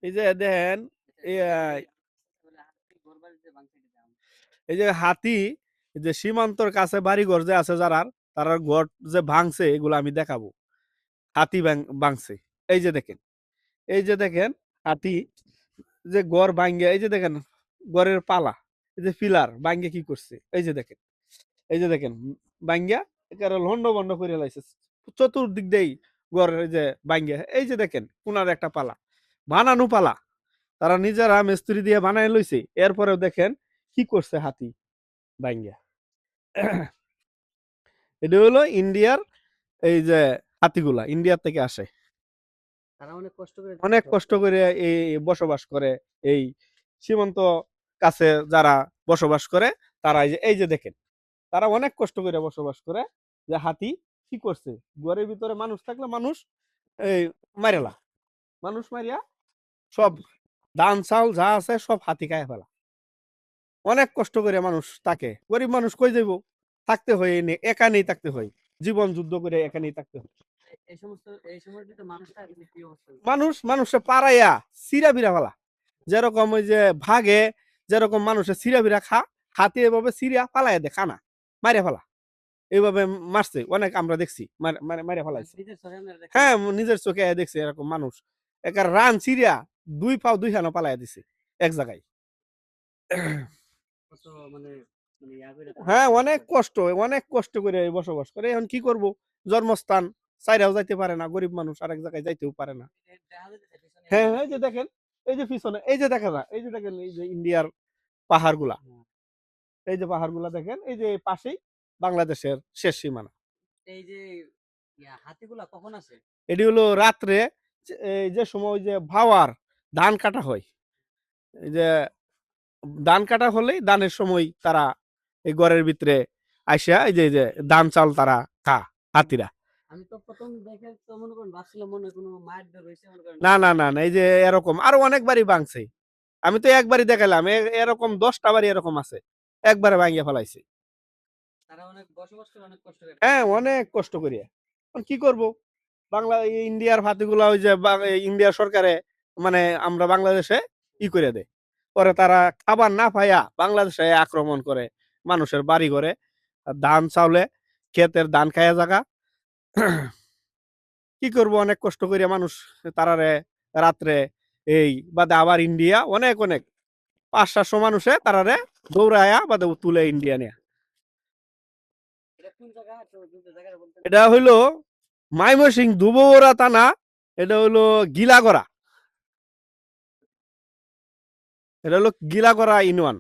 এই যে দেখেন এই এই যে হাতি যে সীমান্তর কাছে বাড়িঘর যে আছে যারা তারা ঘর যে ভাঙছে এগুলো আমি দেখাবো। হাতি ভাঙছে। এই যে দেখেন, এই যে দেখেন হাতি যে গড় ভাঙ্গে, এই যে দেখেন গড়ের পালা, এই যে পিলার ভাঙ্গে কি করছে, এই যে দেখেন, এই যে দেখেন ভাঙ্গা একেবারে লন্ড বন্ড করে লাইছে চতুর্দিক দিয়েই গড়ের এই যে ভাঙ্গে, এই যে দেখেন কোনার একটা পালা বানানো পালা তারা নিজেরা মিস্ত্রি দিয়ে বানায় লইছে। এরপরেও দেখেন কি করছে হাতি ভাঙ্গা। এটা হলো ইন্ডিয়ার এই যে হাতিগুলা ইন্ডিয়া থেকে আসে, তারা অনেক অনেক কষ্ট করে এই বসবাস করে এই সীমান্ত কাছে যারা বসবাস করে তারা এই যে দেখেন তারা অনেক কষ্ট করে বসবাস করে। যে হাতি কি করছে ঘরের ভিতরে মানুষ থাকলে মানুষ এই মারেলা, মানুষ মারিয়া সব ধান চাউল যা আছে সব হাতি খায় ফেলা। অনেক কষ্ট করে মানুষ থাকে, গরিব মানুষ কই যাইব, থাকতে হয় এখানেই থাকতে হয়, জীবন যুদ্ধ করে এখানেই থাকতে হয়। মানুষ মানুষে পাড়াইয়া সিরা বিরা ফেলা, যেরকম ওই যে ভাগে যেরকম মানুষের সিরা বিরা খা, হাতে এভাবে সিরিয়া ফালাই দে খানা মারিয়া ফেলা, এইভাবে মারছে অনেক আমরা দেখছি মারিয়া ফেলাইছে। হ্যাঁ নিজের চোখে দেখছি এরকম মানুষ একার রান সিরিয়া দুই পাও দুই খানা পালাই দিছে এক জায়গায়। হ্যাঁ অনেক কষ্ট করে বসবাস করে। এখন কি করব, জন্মস্থান চাইরাও যাইতে পারে না, গরিব মানুষ আরেক জায়গায় যাইতেও পারে না। হ্যাঁ এই যে দেখেন, এই যে পিছনে এই যে দেখা যায়, এই যে দেখেন এই যে ইন্ডিয়ার পাহাড় গুলা, এই যে পাহাড় গুলা দেখেন, এই যে পাশেই বাংলাদেশের শেষ সীমানা। এই যে হাতিগুলা কখন আসে? এটি হলো রাত্রে, এই যে সময় ওই যে ভাওয়ার ধান কাটা হয়, এই যে ধান কাটা হলেই ধানের সময় তারা এই ঘরের ভিতরে আইসা এই যে ধান চাল তারা খা হাতিরা। আমি তো প্রথম দেখে তো মনে করেন ভাবছিলাম মনে কোনো মায়ের দর হইছে মনে করেন। না না না না, এই যে এরকম আরো অনেকবারই ভাঙছে, আমি তো একবারই দেখালাম, এরকম 10টা বাড়ি এরকম আছে একবারে ভাঙিয়ে ফেলাইছে। তারা অনেক বসবাস করে অনেক কষ্ট করে। হ্যাঁ অনেক কষ্ট করিয়া। কি করব, বাংলা ইন্ডিয়ার হাতিগুলা ওই যে ইন্ডিয়া সরকারে মানে আমরা বাংলাদেশে ই করে দেয়, পরে তারা খাবার না পাইয়া বাংলাদেশে আক্রমণ করে মানুষের বাড়ি ঘরে, ধান চাউলে ক্ষেতের ধান খাইয়া জায়গা। কি করব, অনেক কষ্ট করে মানুষ তারারে রাত্রে এই বাদে আবার ইন্ডিয়া অনেক অনেক 500-700 মানুষে তারারে দৌড়ায়া বাদে তুলে ইন্ডিয়া নিয়ে। এটা হইলো ময়মনসিংহ দুবরা থানা, এটা হইলো গিলাগড়া, এটা হলো গিলাগড়া ইউনিয়ন।